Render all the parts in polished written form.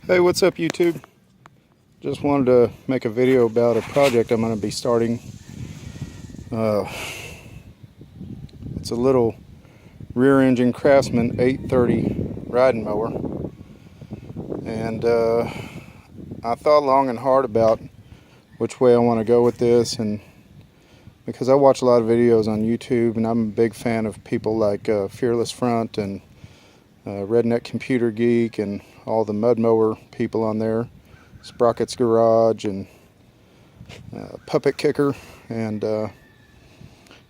Hey, what's up YouTube? Just wanted to make a video about a project I'm going to be starting. It's a little rear engine Craftsman 830 riding mower, and I thought long and hard about which way I want to go with this, and because I watch a lot of videos on YouTube and I'm a big fan of people like Fearless Front and Redneck Computer Geek and all the mud mower people on there, Sprocket's Garage and Puppet Kicker. And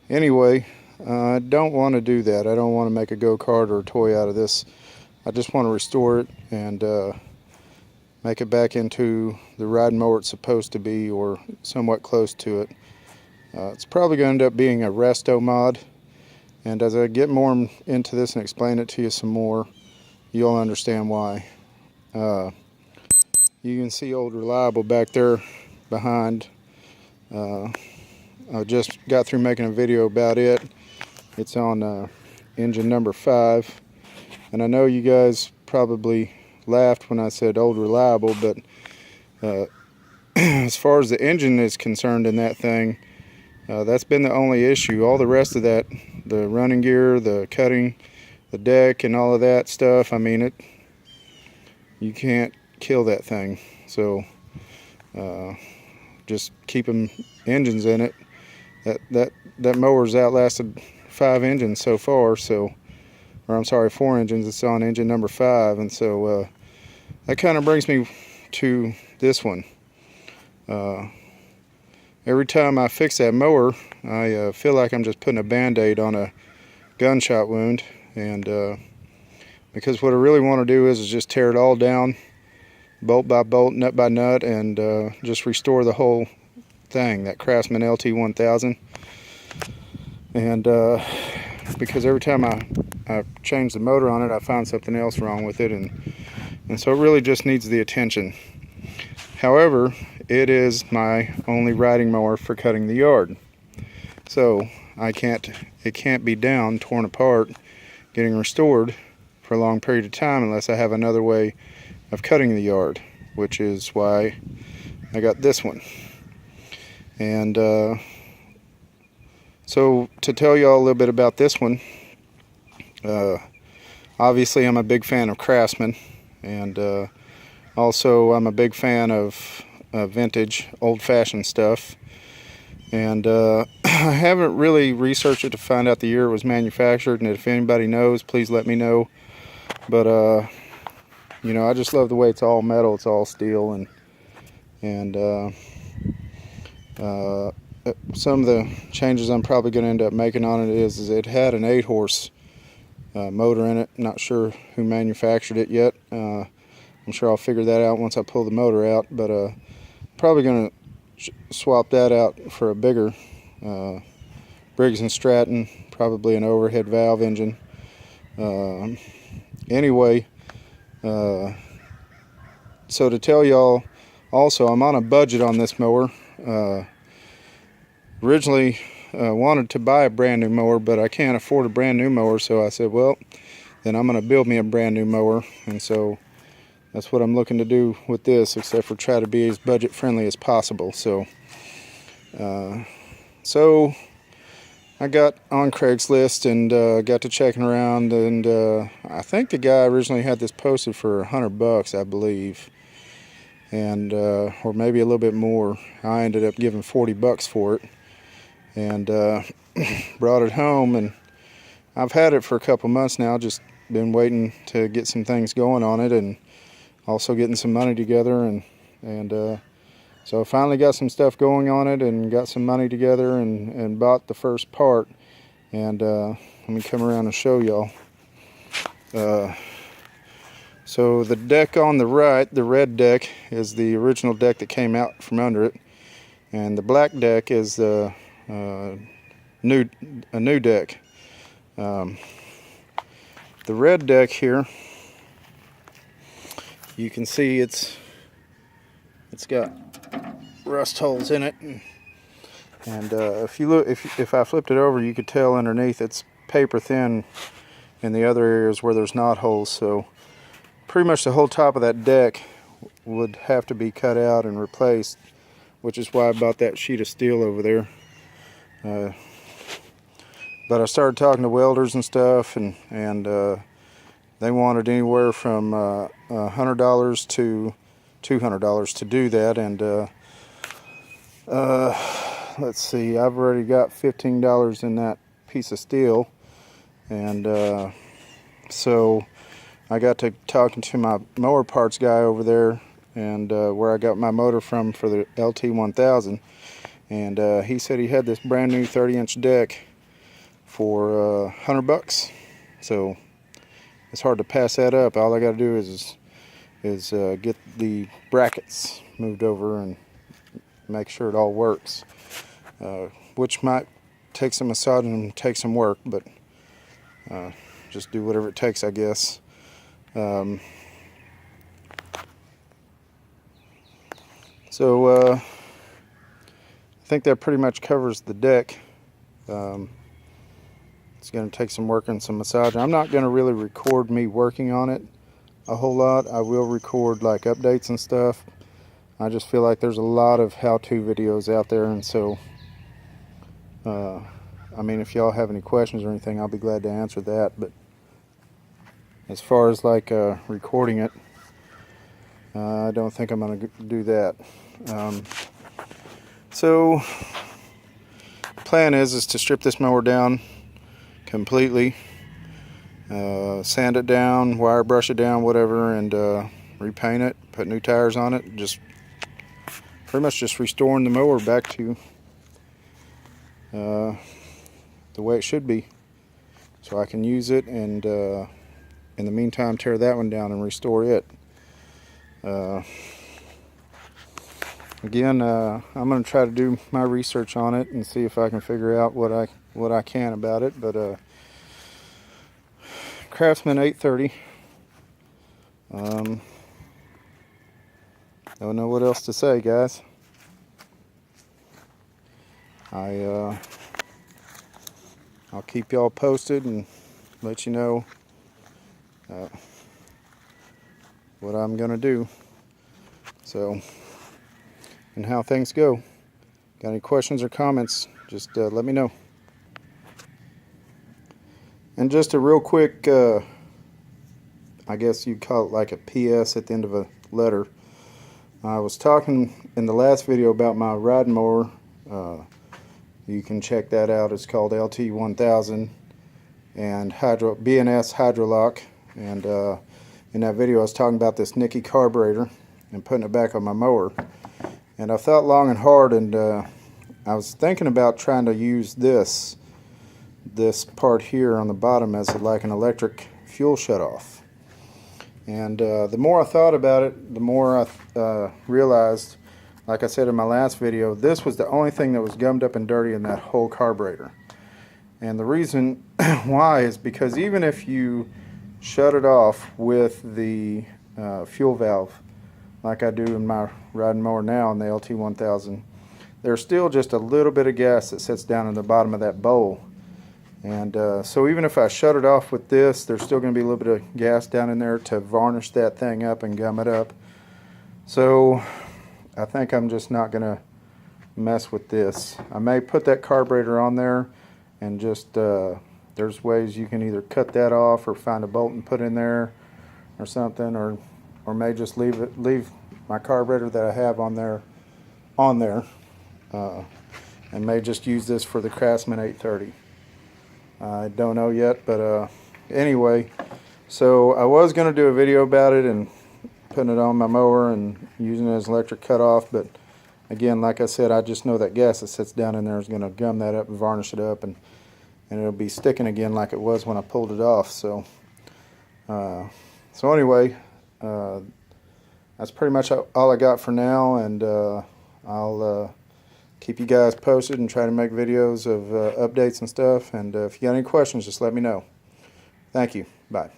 anyway, I don't want to do that. I don't want to make a go-kart or a toy out of this. I just want to restore it and make it back into the riding mower it's supposed to be, or somewhat close to it. It's probably going to end up being a resto mod, and as I get more into this and explain it to you some more, you'll understand why. You can see Old Reliable back there behind. I just got through making a video about it. It's on engine number 5, and I know you guys probably laughed when I said Old Reliable, but as far as the engine is concerned in that thing, that's been the only issue. All the rest of that, the running gear, the cutting, the deck, and all of that stuff, I mean, you can't kill that thing. So just keeping engines in it. That mower's outlasted 5 engines so far. So, or I'm sorry, 4 engines. It's on engine number 5, and so that kind of brings me to this one. Every time I fix that mower, I feel like I'm just putting a band-aid on a gunshot wound, and because what I really want to do is just tear it all down, bolt by bolt, nut by nut, and just restore the whole thing, that Craftsman LT1000. And because every time I change the motor on it, I find something else wrong with it, and so it really just needs the attention. However, it is my only riding mower for cutting the yard, so it can't be down, torn apart, getting restored for a long period of time unless I have another way of cutting the yard, which is why I got this one. And so to tell you all a little bit about this one, obviously I'm a big fan of Craftsman, and also I'm a big fan of vintage, old-fashioned stuff. And I haven't really researched it to find out the year it was manufactured, and if anybody knows, please let me know. But you know, I just love the way it's all metal, it's all steel, and some of the changes I'm probably going to end up making on it is it had an 8-horse motor in it. Not sure who manufactured it yet. I'm sure I'll figure that out once I pull the motor out, but probably going to swap that out for a bigger Briggs & Stratton, probably an overhead valve engine. Anyway, so to tell y'all, also I'm on a budget on this mower. Originally wanted to buy a brand new mower, but I can't afford a brand new mower, so I said, well, then I'm going to build me a brand new mower, and so that's what I'm looking to do with this, except for try to be as budget friendly as possible. So I got on Craigslist and got to checking around, and I think the guy originally had this posted for $100, I believe, and or maybe a little bit more. I ended up giving $40 for it, and brought it home, and I've had it for a couple months now. Just been waiting to get some things going on it, and also getting some money together, and so I finally got some stuff going on it and got some money together and bought the first part. And let me come around and show y'all. So the deck on the right, the red deck, is the original deck that came out from under it, and the black deck is the new deck. The red deck here, you can see it's got rust holes in it, and if you look, if I flipped it over, you could tell underneath it's paper thin in the other areas where there's knot holes. So pretty much the whole top of that deck would have to be cut out and replaced, which is why I bought that sheet of steel over there. But I started talking to welders and stuff, and they wanted anywhere from $100 to $200 to do that. And let's see, I've already got $15 in that piece of steel, and so I got to talking to my mower parts guy over there, and where I got my motor from for the LT1000, and he said he had this brand new 30-inch deck for $100. So it's hard to pass that up. All I got to do is get the brackets moved over and make sure it all works, which might take some massaging and take some work, but just do whatever it takes, I guess. So I think that pretty much covers the deck. It's going to take some work and some massaging. I'm not going to really record me working on it a whole lot. I will record like updates and stuff. I just feel like there's a lot of how-to videos out there, and so I mean, if y'all have any questions or anything, I'll be glad to answer that. But as far as like recording it, I don't think I'm going to do that. So plan is to strip this mower down completely, sand it down, wire brush it down, whatever, and repaint it, put new tires on it, just pretty much just restoring the mower back to the way it should be, so I can use it, and in the meantime tear that one down and restore it. Again, I'm going to try to do my research on it and see if I can figure out what I can about it. But Craftsman 830. Don't know what else to say, guys. I'll keep y'all posted and let you know what I'm gonna do. So, and how things go. Got any questions or comments, just let me know. And just a real quick, I guess you'd call it like a PS at the end of a letter. I was talking in the last video about my riding mower. You can check that out. It's called LT1000 and BNS Hydrolock. And in that video I was talking about this Nicky carburetor and putting it back on my mower. And I thought long and hard, and I was thinking about trying to use this part here on the bottom as like an electric fuel shutoff. And the more I thought about it, the more I realized, like I said in my last video, this was the only thing that was gummed up and dirty in that whole carburetor. And the reason why is because even if you shut it off with the fuel valve, like I do in my riding mower now in the LT1000, there's still just a little bit of gas that sits down in the bottom of that bowl. And so even if I shut it off with this, there's still going to be a little bit of gas down in there to varnish that thing up and gum it up. So I think I'm just not going to mess with this. I may put that carburetor on there and just, there's ways you can either cut that off or find a bolt and put in there or something, or may just leave my carburetor that I have on there, and may just use this for the Craftsman 830. I don't know yet, but anyway, so I was going to do a video about it and putting it on my mower and using it as electric cutoff, but again, like I said, I just know that gas that sits down in there is going to gum that up and varnish it up, and it'll be sticking again like it was when I pulled it off. So anyway, that's pretty much all I got for now, and I'll keep you guys posted and try to make videos of updates and stuff. And if you got any questions, just let me know. Thank you. Bye.